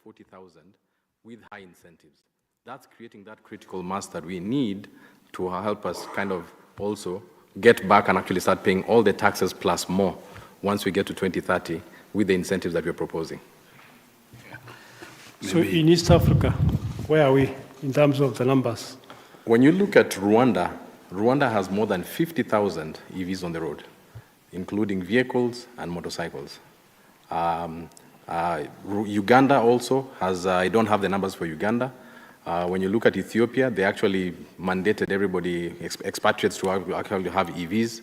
140,000 with high incentives. That's creating that critical mass that we need to help us kind of also get back and actually start paying all the taxes plus more once we get to 2030 with the incentives that we're proposing. So in East Africa, where are we in terms of the numbers? When you look at Rwanda, Rwanda has more than 50,000 EVs on the road, including vehicles and motorcycles. Uganda also has, I don't have the numbers for Uganda. When you look at Ethiopia, they actually mandated everybody, expatriates to actually have EVs.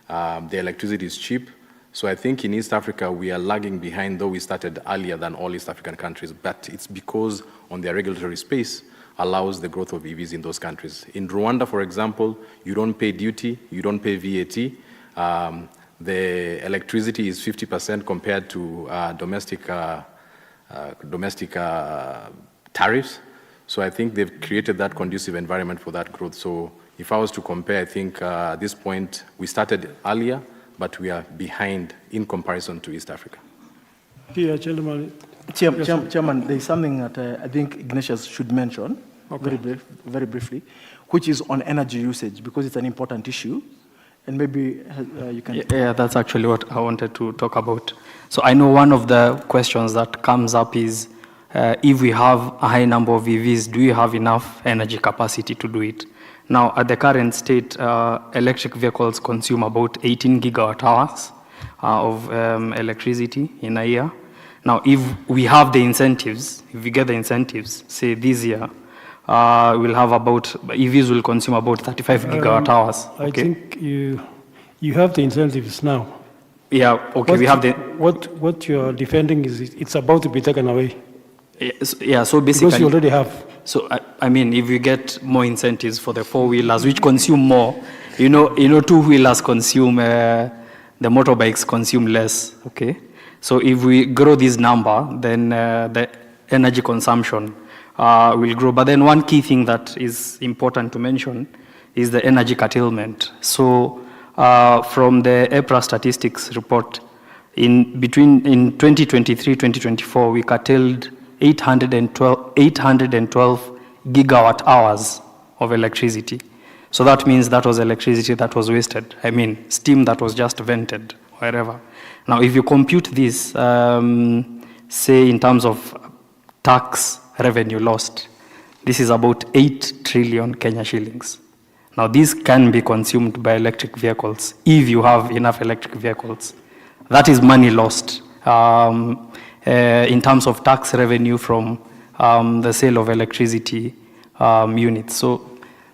The electricity is cheap. So I think in East Africa, we are lagging behind, though we started earlier than all East African countries, but it's because on their regulatory space allows the growth of EVs in those countries. In Rwanda, for example, you don't pay duty, you don't pay VAT. The electricity is 50% compared to domestic tariffs. So I think they've created that conducive environment for that growth. So if I was to compare, I think at this point, we started earlier, but we are behind in comparison to East Africa. Here, gentlemen. Chairman, there is something that I think Ignatius should mention very briefly, which is on energy usage, because it's an important issue. And maybe you can... Yeah, that's actually what I wanted to talk about. So I know one of the questions that comes up is, if we have a high number of EVs, do you have enough energy capacity to do it? Now, at the current state, electric vehicles consume about 18 gigawatt hours of electricity in a year. Now, if we have the incentives, if we get the incentives, say this year, we'll have about, EVs will consume about 35 gigawatt hours. I think you have the incentives now. Yeah, okay, we have the... What you're defending is it's about to be taken away. Yeah, so basically... Because you already have. So, I mean, if you get more incentives for the four-wheelers, which consume more, you know, two-wheelers consume, the motorbikes consume less, okay? So if we grow this number, then the energy consumption will grow. But then one key thing that is important to mention is the energy curtailment. So from the EPRA statistics report, in 2023-2024, we curtailed 812 gigawatt hours of electricity. So that means that was electricity that was wasted. I mean, steam that was just vented wherever. Now, if you compute this, say in terms of tax revenue lost, this is about 8 trillion Kenya shillings. Now, this can be consumed by electric vehicles if you have enough electric vehicles. That is money lost in terms of tax revenue from the sale of electricity units. So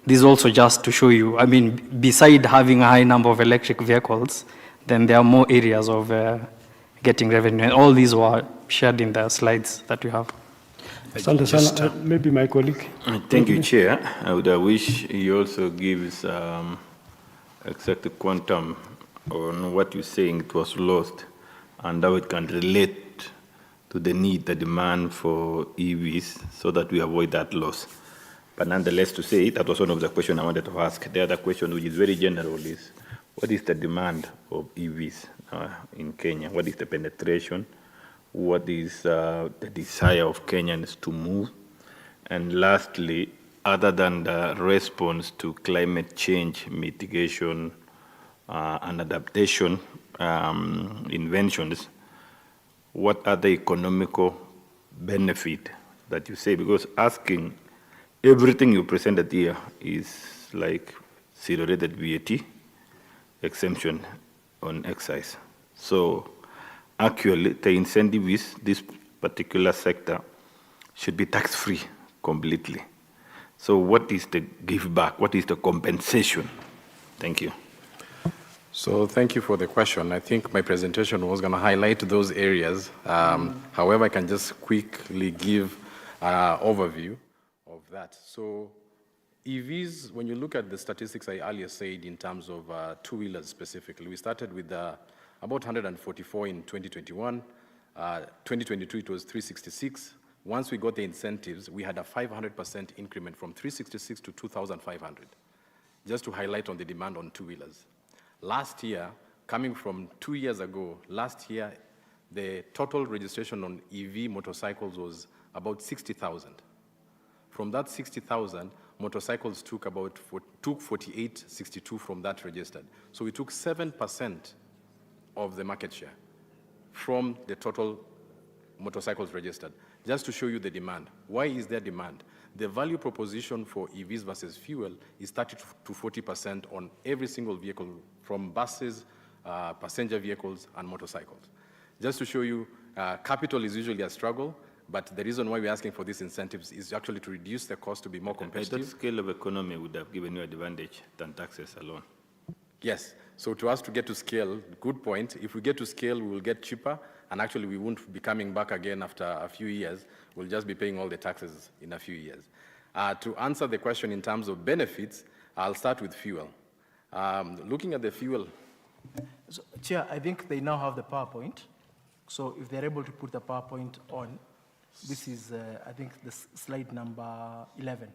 this is also just to show you, I mean, beside having a high number of electric vehicles, then there are more areas of getting revenue. And all these were shared in the slides that you have. Maybe my colleague. Thank you, Chair. I would wish he also gives exact quantum on what you're saying it was lost and how it can relate to the need, the demand for EVs so that we avoid that loss. But nonetheless, to say, that was one of the questions I wanted to ask. The other question, which is very general, is what is the demand of EVs in Kenya? What is the penetration? What is the desire of Kenyans to move? And lastly, other than the response to climate change mitigation and adaptation inventions, what are the economical benefit that you say? Because asking everything you presented here is like zero-rated VAT, exemption on excise. So actually, the incentive is this particular sector should be tax-free completely. So what is the give back? What is the compensation? Thank you. So thank you for the question. I think my presentation was going to highlight those areas. However, I can just quickly give an overview of that. So EVs, when you look at the statistics I earlier said in terms of two-wheelers specifically, we started with about 144 in 2021. 2022, it was 366. Once we got the incentives, we had a 500% increment from 366 to 2,500, just to highlight on the demand on two-wheelers. Last year, coming from 2 years ago, last year, the total registration on EV motorcycles was about 60,000. From that 60,000, motorcycles took 4862 from that registered. So we took 7% of the market share from the total motorcycles registered, just to show you the demand. Why is there demand? The value proposition for EVs versus fuel is 30 to 40% on every single vehicle, from buses, passenger vehicles, and motorcycles. Just to show you, capital is usually a struggle, but the reason why we're asking for these incentives is actually to reduce the cost to be more That competitive. scale of economy would have given you advantage than taxes alone. Yes. So to us to get to scale, good point. If we get to scale, we will get cheaper, and actually we won't be coming back again after a few years. We'll just be paying all the taxes in a few years. To answer the question in terms of benefits, I'll start with fuel. Looking at the fuel. So, Chair, I think they now have the PowerPoint. So if they're able to put the PowerPoint on, this is, I think, the slide number 11.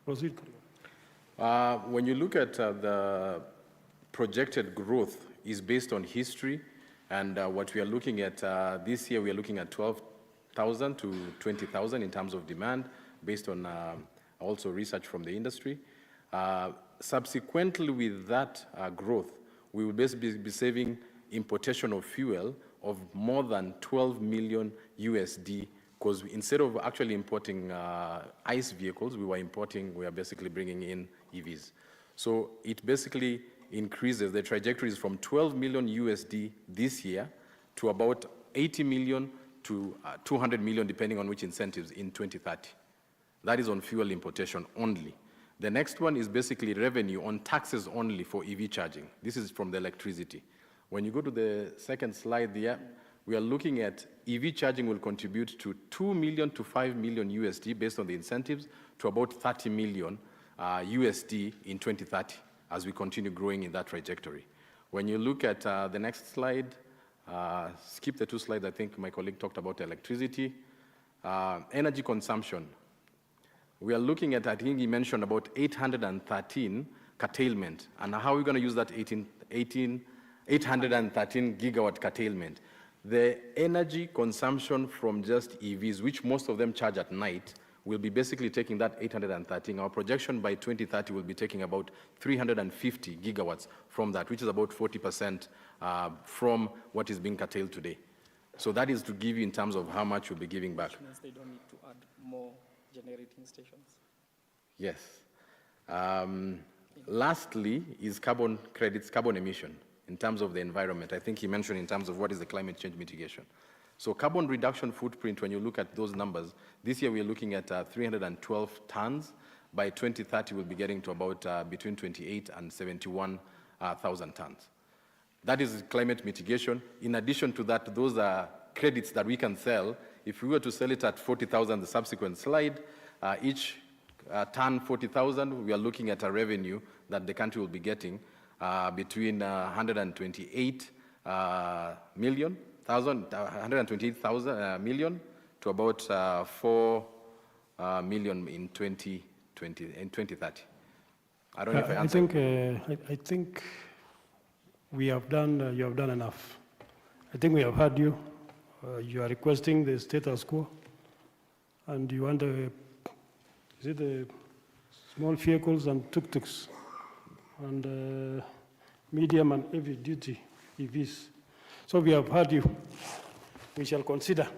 Proceed. When you look at the projected growth is based on history, and what we are looking at this year, we are looking at 12,000 to 20,000 in terms of demand, based on also research from the industry. Subsequently, with that growth, we will basically be saving importation of fuel of more than 12 million USD, because instead of actually importing ICE vehicles, we are basically bringing in EVs. So it basically increases, the trajectory is from 12 million USD this year to about 80 million to 200 million, depending on which incentives, in 2030. That is on fuel importation only. The next one is basically revenue on taxes only for EV charging. This is from the electricity. When you go to the second slide there, we are looking at EV charging will contribute to 2 million to 5 million USD based on the incentives, to about 30 million USD in 2030 as we continue growing in that trajectory. When you look at the next slide, skip the two slides, I think my colleague talked about electricity. Energy consumption. We are looking at, I think he mentioned about 813 curtailment. And how are we going to use that 813 gigawatt curtailment? The energy consumption from just EVs, which most of them charge at night, will be basically taking that 813. Our projection by 2030 will be taking about 350 gigawatts from that, which is about 40% from what is being curtailed today. So that is to give you in terms of how much you'll be giving back. They don't need to add more generating stations. Yes. Lastly is carbon credits, carbon emission in terms of the environment. I think he mentioned in terms of what is the climate change mitigation. So carbon reduction footprint, when you look at those numbers, this year we're looking at 312 tons. By 2030, we'll be getting to about between 28 and 71,000 tons. That is climate mitigation. In addition to that, those are credits that we can sell. If we were to sell it at 40,000, the subsequent slide, each ton 40,000, we are looking at a revenue that the country will be getting between 128 million to about 4 million in 2030. I don't know if I answered. I think we have done. You have done enough. I think we have heard you. You are requesting the status quo, and you want the small vehicles and tuk-tuks, and medium and heavy duty EVs. So we have heard you. We shall consider.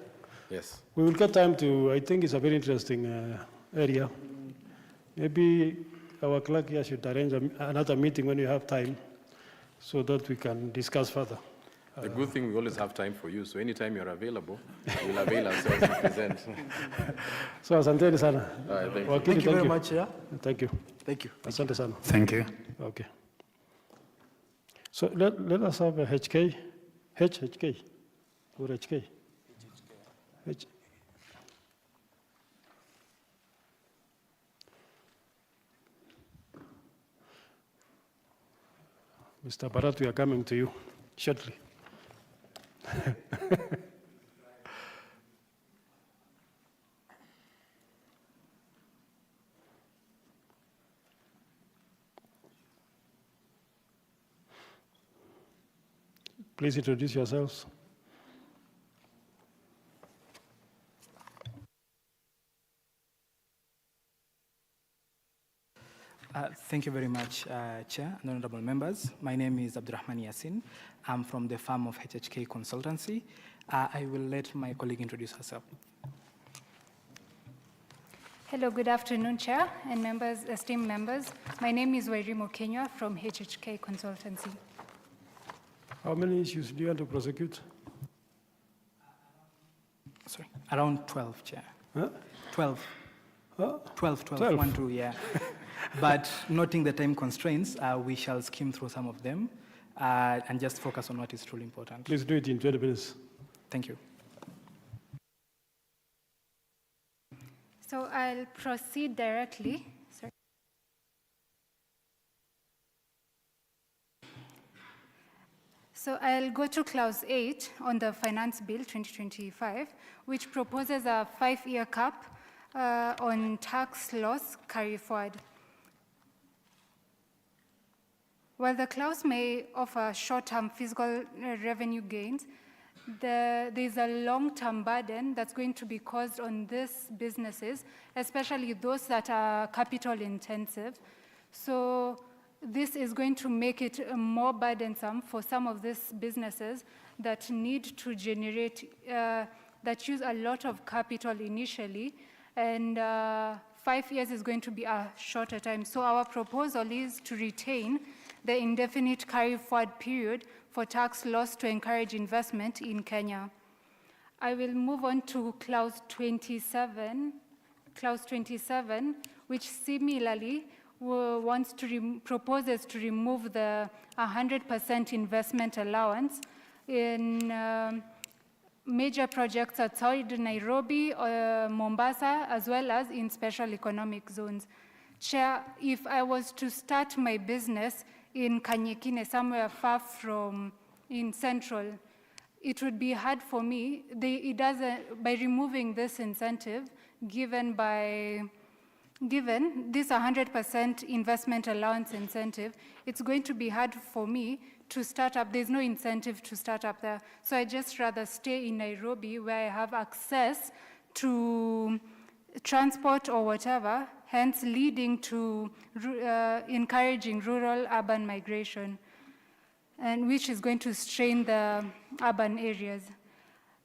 Yes. We will get time to, I think it's a very interesting area. Maybe our clerk here should arrange another meeting when you have time so that we can discuss further. The good thing, we always have time for you, so anytime you're available, we'll avail ourselves to present. So asanteni sana. Thank you. Wakili, Thank you very much, yeah. Thank you. Thank you. Asante sana. Thank you. Okay. So let us have a HK or HK. H. Mr. Bharat, we are coming to you shortly. Please introduce yourselves. Thank you very much, Chair and honorable members. My name is Abdurrahman Yassin. I'm from the firm of HHK Consultancy. I will let my colleague introduce herself. Hello, good afternoon, Chair and members, esteemed members. My name is Wairimu Kenya from HHK Consultancy. How many issues do you want to prosecute? Sorry, around 12, Chair. Huh? 12. Huh? 12, 12. 1, 2, yeah. But noting the time constraints, we shall skim through some of them and just focus on what is truly important. Please do it in 20 minutes. Thank you. So I'll proceed directly. Sorry. So I'll go to clause 8 on the Finance Bill 2025, which proposes a 5-year cap on tax loss carry forward. While the clause may offer short-term fiscal revenue gains, there is a long-term burden that's going to be caused on these businesses, especially those that are capital intensive. So this is going to make it more burdensome for some of these businesses that need to generate, that use a lot of capital initially, and 5 years is going to be a shorter time. So our proposal is to retain the indefinite carry-forward period for tax loss to encourage investment in Kenya. I will move on to clause 27, which similarly proposes to remove the 100% investment allowance in major projects outside Nairobi, Mombasa, as well as in special economic zones. Chair, if I was to start my business in Kanyekine, somewhere far from in Central, it would be hard for me. By removing this incentive, given this 100% investment allowance incentive, it's going to be hard for me to start up. There's no incentive to start up there. So I just rather stay in Nairobi where I have access to transport or whatever, hence leading to encouraging rural-urban migration, and which is going to strain the urban areas.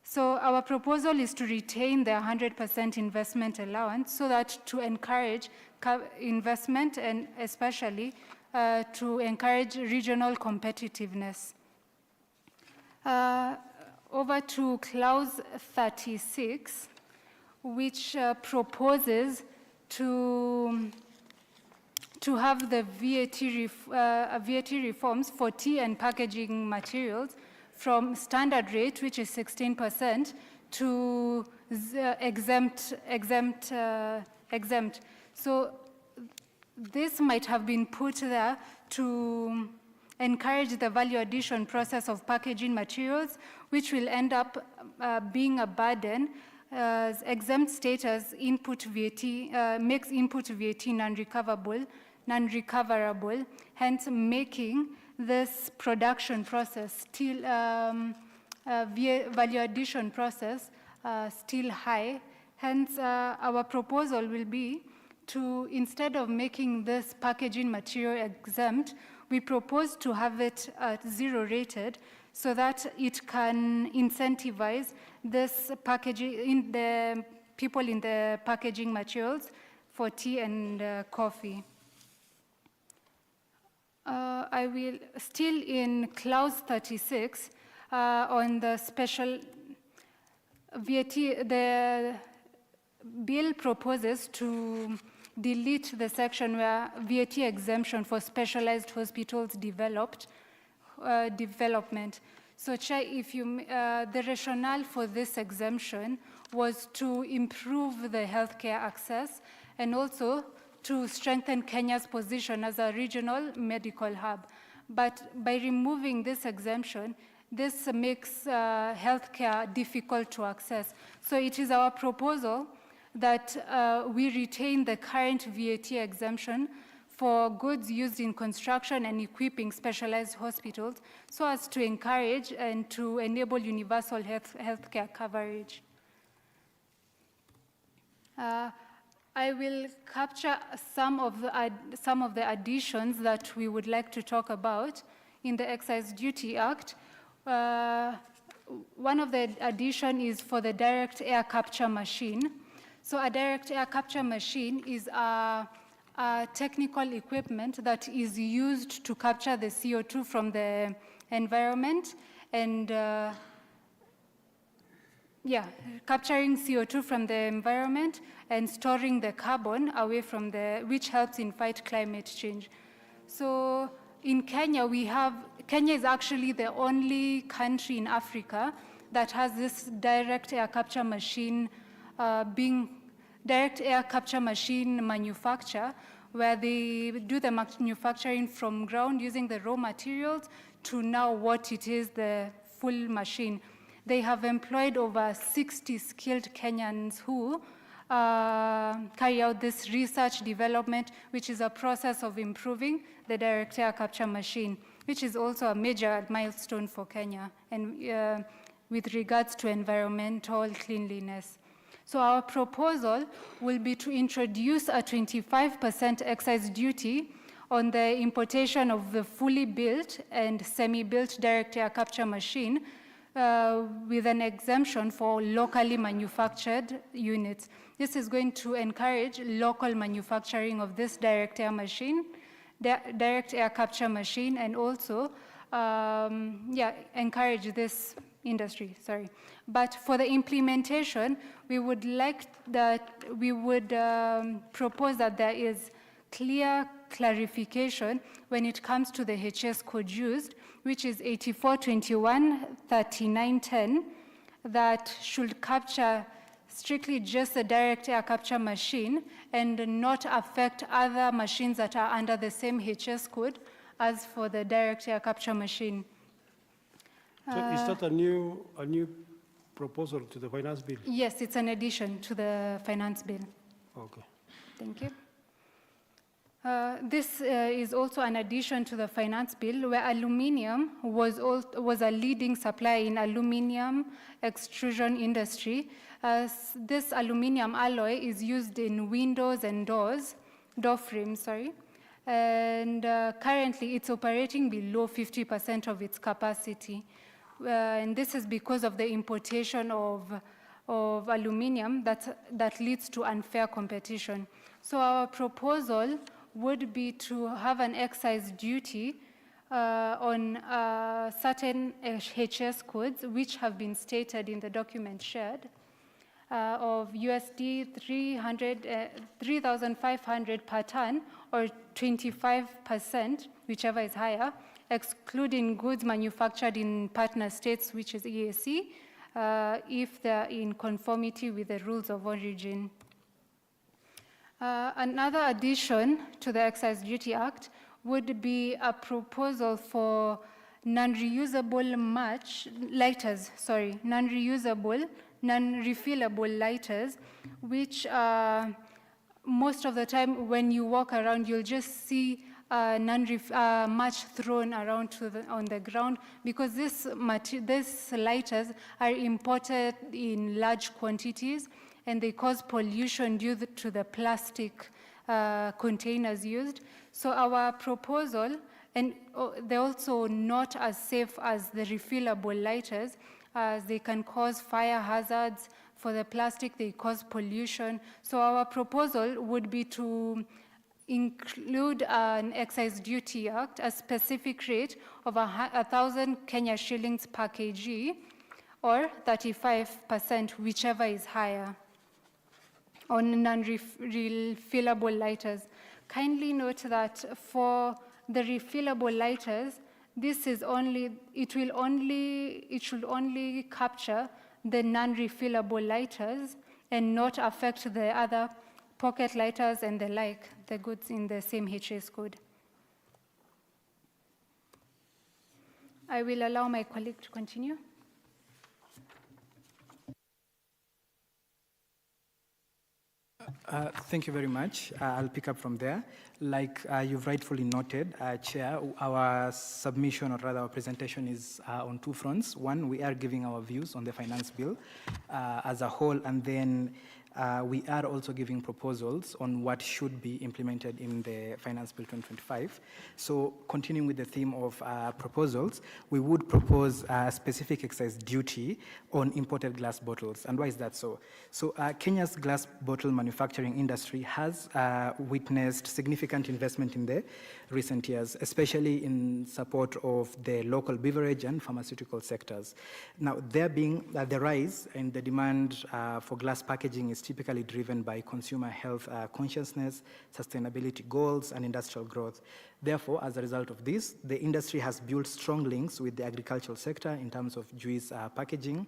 So our proposal is to retain the 100% investment allowance so that to encourage investment and especially to encourage regional competitiveness. Over to clause 36, which proposes to have the VAT reforms for tea and packaging materials from standard rate, which is 16%, to exempt. So this might have been put there to encourage the value addition process of packaging materials, which will end up being a burden. Exempt status input VAT makes input VAT non-recoverable, hence making this production process still value addition process still high. Hence, our proposal will be to, instead of making this packaging material exempt, we propose to have it at 0 rated so that it can incentivize this packaging in the people in the packaging materials for tea and coffee. I will still in clause 36 on the special VAT. The bill proposes to delete the section where VAT exemption for specialized hospitals development. So, Chair, if you, the rationale for this exemption was to improve the healthcare access and also to strengthen Kenya's position as a regional medical hub. But by removing this exemption, this makes healthcare difficult to access. So it is our proposal that we retain the current VAT exemption for goods used in construction and equipping specialized hospitals so as to encourage and to enable universal healthcare coverage. I will capture some of the additions that we would like to talk about in the Excise Duty Act. One of the additions is for the direct air capture machine. So a direct air capture machine is a technical equipment that is used to capture the CO2 from the environment and capturing CO2 from the environment and storing the carbon away from which helps in fight climate change. So in Kenya, Kenya is actually the only country in Africa that has this direct air capture machine manufacture, where they do the manufacturing from ground using the raw materials to now what it is, the full machine. They have employed over 60 skilled Kenyans who carry out this research development, which is a process of improving the direct air capture machine, which is also a major milestone for Kenya and with regards to environmental cleanliness. So our proposal will be to introduce a 25% excise duty on the importation of the fully built and semi-built direct air capture machine with an exemption for locally manufactured units. This is going to encourage local manufacturing of this direct air capture machine, and also encourage this industry, But for the implementation, we would propose that there is clear clarification when it comes to the HS code used, which is 8421-3910, that should capture strictly just the direct air capture machine and not affect other machines that are under the same HS code as for the direct air capture machine. So is that a new proposal to the finance bill? Yes, it's an addition to the finance bill. Okay. Thank you. This is also an addition to the finance bill, where aluminium was a leading supplier in aluminium extrusion industry. This aluminium alloy is used in windows and door frames, and currently it's operating below 50% of its capacity. And this is because of the importation of aluminium that leads to unfair competition. So our proposal would be to have an excise duty on certain HS codes, which have been stated in the document shared, of USD 3,500 per ton, or 25%, whichever is higher, excluding goods manufactured in partner states, which is EAC, if they're in conformity with the rules of origin. Another addition to the Excise Duty Act would be a proposal for non-refillable lighters, which most of the time when you walk around, you'll just see match thrown around on the ground, because these lighters are imported in large quantities, and they cause pollution due to the plastic containers used. So our proposal, and they're also not as safe as the refillable lighters, as they can cause fire hazards. For the plastic, they cause pollution. So our proposal would be to include an excise duty act, a specific rate of 1,000 Kenya shillings per kg, or 35%, whichever is higher, on non-refillable lighters. Kindly note that for the refillable lighters, it should only capture the non-refillable lighters and not affect the other pocket lighters and the like, the goods in the same HS code. I will allow my colleague to continue. Thank you very much. I'll pick up from there. Like you've rightfully noted, Chair, our submission, or rather our presentation, is on two fronts. One, we are giving our views on the finance bill as a whole, and then we are also giving proposals on what should be implemented in the Finance Bill 2025. So continuing with the theme of proposals, we would propose a specific excise duty on imported glass bottles. And why is that so? So Kenya's glass bottle manufacturing industry has witnessed significant investment in the recent years, especially in support of the local beverage and pharmaceutical sectors. Now, there being the rise in the demand for glass packaging is typically driven by consumer health consciousness, sustainability goals, and industrial growth. Therefore, as a result of this, the industry has built strong links with the agricultural sector in terms of juice packaging,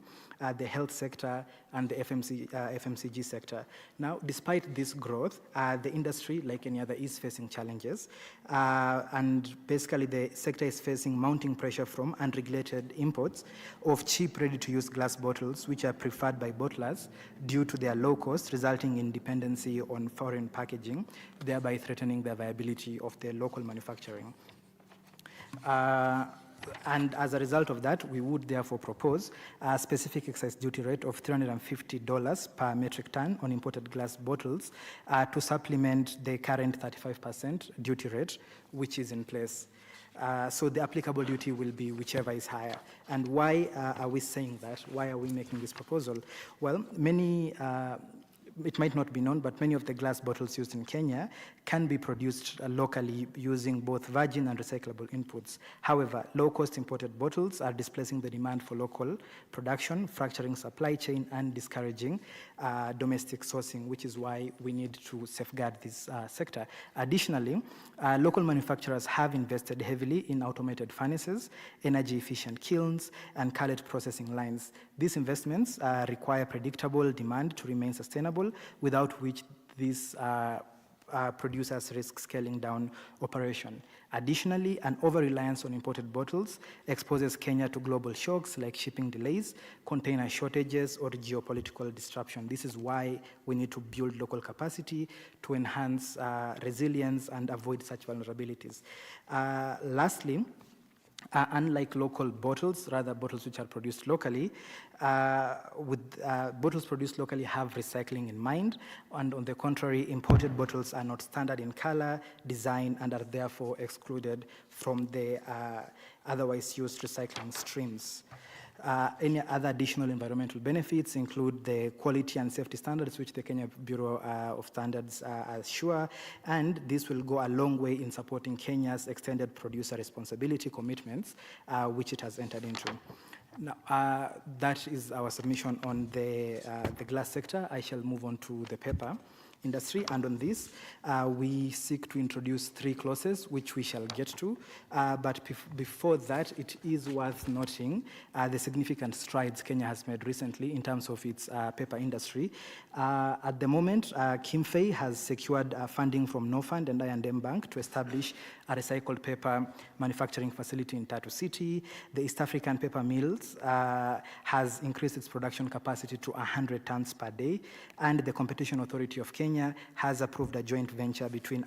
the health sector, and the FMCG sector. Now, despite this growth, the industry, like any other, is facing challenges. And basically, the sector is facing mounting pressure from unregulated imports of cheap, ready-to-use glass bottles, which are preferred by bottlers due to their low cost, resulting in dependency on foreign packaging, thereby threatening the viability of the local manufacturing. And as a result of that, we would therefore propose a specific excise duty rate of $350 per metric ton on imported glass bottles to supplement the current 35% duty rate, which is in place. So the applicable duty will be whichever is higher. And why are we saying that? Why are we making this proposal? Well, it might not be known, but many of the glass bottles used in Kenya can be produced locally using both virgin and recyclable inputs. However, low-cost imported bottles are displacing the demand for local production, fracturing supply chain, and discouraging domestic sourcing, which is why we need to safeguard this sector. Additionally, local manufacturers have invested heavily in automated furnaces, energy-efficient kilns, and cullet processing lines. These investments require predictable demand to remain sustainable, without which these producers risk scaling down operation. Additionally, an over-reliance on imported bottles exposes Kenya to global shocks like shipping delays, container shortages, or geopolitical disruption. This is why we need to build local capacity to enhance resilience and avoid such vulnerabilities. Lastly, unlike local bottles, rather bottles which are produced locally, bottles produced locally have recycling in mind, and on the contrary, imported bottles are not standard in color, design, and are therefore excluded from the otherwise used recycling streams. Any other additional environmental benefits include the quality and safety standards which the Kenya Bureau of Standards assure, and this will go a long way in supporting Kenya's extended producer responsibility commitments, which it has entered into. Now, that is our submission on the glass sector. I shall move on to the paper industry, and on this, we seek to introduce 3 clauses, which we shall get to. But before that, it is worth noting the significant strides Kenya has made recently in terms of its paper industry. At the moment, Kimfei has secured funding from NoFund and I&M Bank to establish a recycled paper manufacturing facility in Tatu City. The East African Paper Mills has increased its production capacity to 100 tons per day, and the Competition Authority of Kenya has approved a joint venture between